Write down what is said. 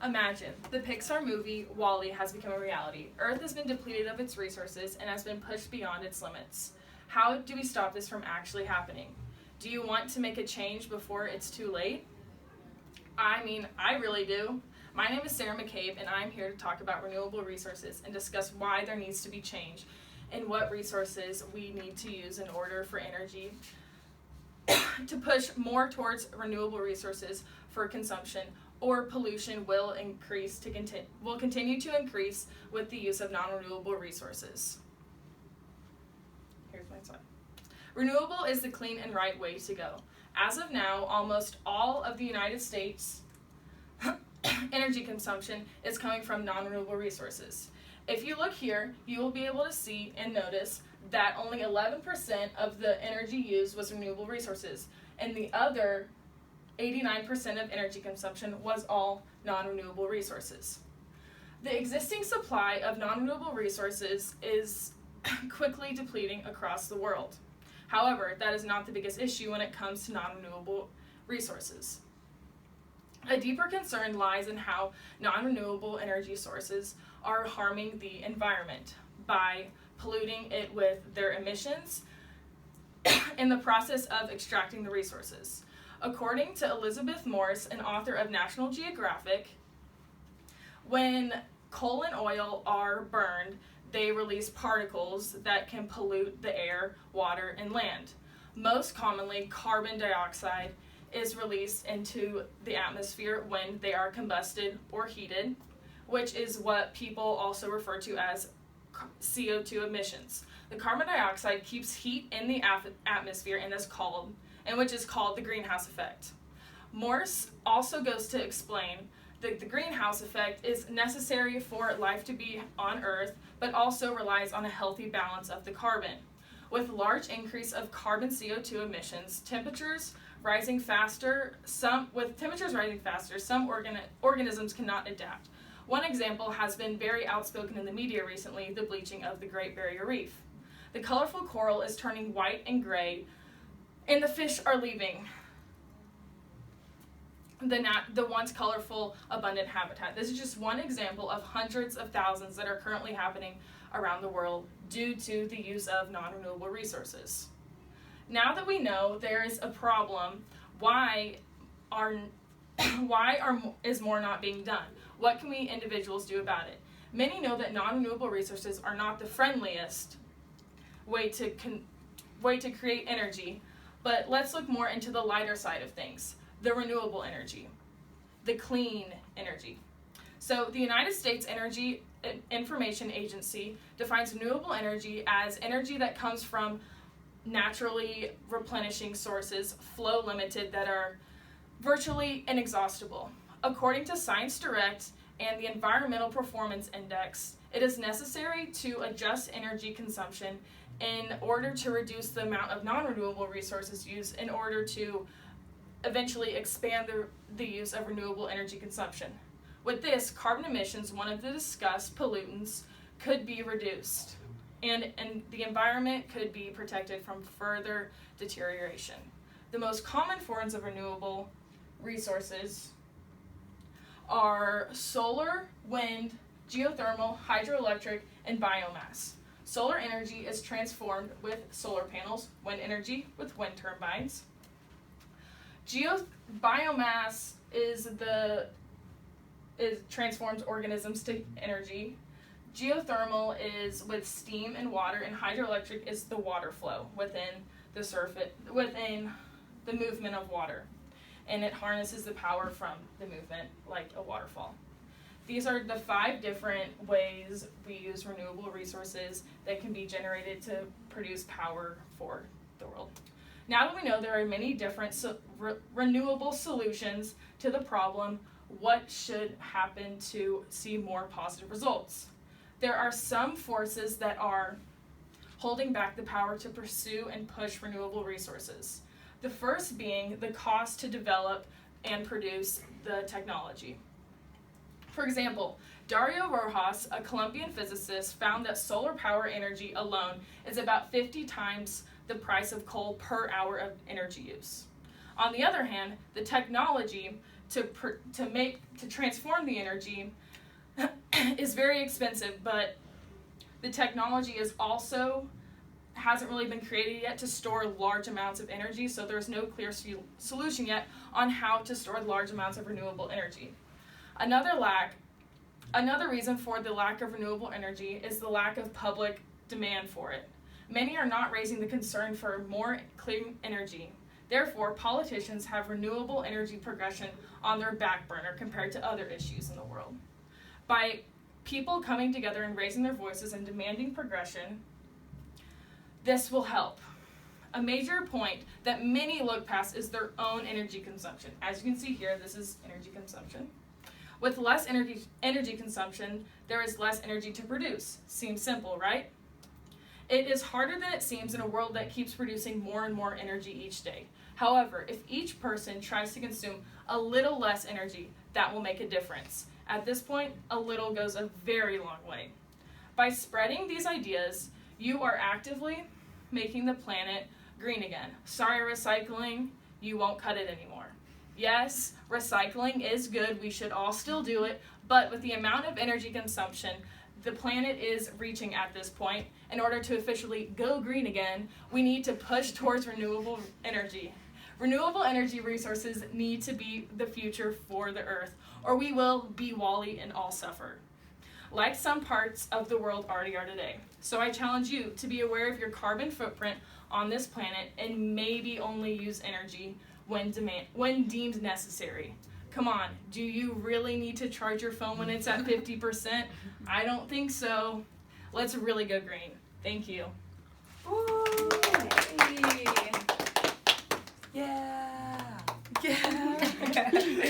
Imagine, the Pixar movie WALL-E has become a reality. Earth has been depleted of its resources and has been pushed beyond its limits. How do we stop this from actually happening? Do you want to make a change before it's too late? I really do. My name is Sarah McCabe, and I'm here to talk about renewable resources and discuss why there needs to be change and what resources we need to use in order for energy to push more towards renewable resources for consumption, or pollution will continue to increase with the use of non-renewable resources. Here's my slide. Renewable is the clean and right way to go. As of now, almost all of the United States energy consumption is coming from non-renewable resources. If you look here, you will be able to see and notice that only 11% of the energy used was renewable resources, and the other 89% of energy consumption was all non-renewable resources. The existing supply of non-renewable resources is quickly depleting across the world. However, that is not the biggest issue when it comes to non-renewable resources. A deeper concern lies in how non-renewable energy sources are harming the environment by polluting it with their emissions in the process of extracting the resources. According to Elizabeth Morse, an author of National Geographic, when coal and oil are burned, they release particles that can pollute the air, water, and land. Most commonly, carbon dioxide is released into the atmosphere when they are combusted or heated, which is what people also refer to as CO2 emissions. The carbon dioxide keeps heat in the atmosphere and which is called the greenhouse effect. Morse also goes to explain that the greenhouse effect is necessary for life to be on Earth, but also relies on a healthy balance of the carbon. With large increase of carbon CO2 emissions, temperatures rising faster, some organisms cannot adapt. One example has been very outspoken in the media recently, the bleaching of the Great Barrier Reef. The colorful coral is turning white and gray, and the fish are leaving the once colorful, abundant habitat. This is just one example of hundreds of thousands that are currently happening around the world due to the use of non-renewable resources. Now that we know there is a problem, why is more not being done? What can we individuals do about it? Many know that non-renewable resources are not the friendliest way to create energy, but let's look more into the lighter side of things, the renewable energy, the clean energy. So the United States Energy Information Agency defines renewable energy as energy that comes from naturally replenishing sources, flow limited, that are virtually inexhaustible. According to Science Direct and the Environmental Performance Index, it is necessary to adjust energy consumption in order to reduce the amount of non-renewable resources used in order to eventually expand the use of renewable energy consumption. With this, carbon emissions, one of the discussed pollutants, could be reduced, and the environment could be protected from further deterioration. The most common forms of renewable resources are solar, wind, geothermal, hydroelectric, and biomass. Solar energy is transformed with solar panels, wind energy with wind turbines. Biomass transforms organisms to energy. Geothermal is with steam and water, and hydroelectric is the water flow within the movement of water, and it harnesses the power from the movement like a waterfall. These are the 5 different ways we use renewable resources that can be generated to produce power for the world. Now that we know there are many different renewable solutions to the problem, what should happen to see more positive results? There are some forces that are holding back the power to pursue and push renewable resources. The first being the cost to develop and produce the technology. For example, Dario Rojas, a Colombian physicist, found that solar power energy alone is about 50 times the price of coal per hour of energy use. On the other hand, the technology to transform the energy is very expensive, but the technology is also hasn't really been created yet to store large amounts of energy, so there's no clear solution yet on how to store large amounts of renewable energy. Another reason for the lack of renewable energy is the lack of public demand for it. Many are not raising the concern for more clean energy. Therefore, politicians have renewable energy progression on their back burner compared to other issues in the world. By people coming together and raising their voices and demanding progression, this will help. A major point that many look past is their own energy consumption. As you can see here, this is energy consumption. With less energy consumption, there is less energy to produce. Seems simple, right? It is harder than it seems in a world that keeps producing more and more energy each day. However, if each person tries to consume a little less energy, that will make a difference. At this point, a little goes a very long way. By spreading these ideas, you are actively making the planet green again. Sorry, recycling, you won't cut it anymore. Yes, recycling is good, we should all still do it, but with the amount of energy consumption the planet is reaching at this point, in order to officially go green again, we need to push towards renewable energy. Renewable energy resources need to be the future for the Earth, or we will be WALL-E and all suffer, like some parts of the world already are today. So I challenge you to be aware of your carbon footprint on this planet and maybe only use energy when deemed necessary. Come on, do you really need to charge your phone when it's at 50%? I don't think so. Let's really go green. Thank you. Ooh, yay. Yeah. Yeah.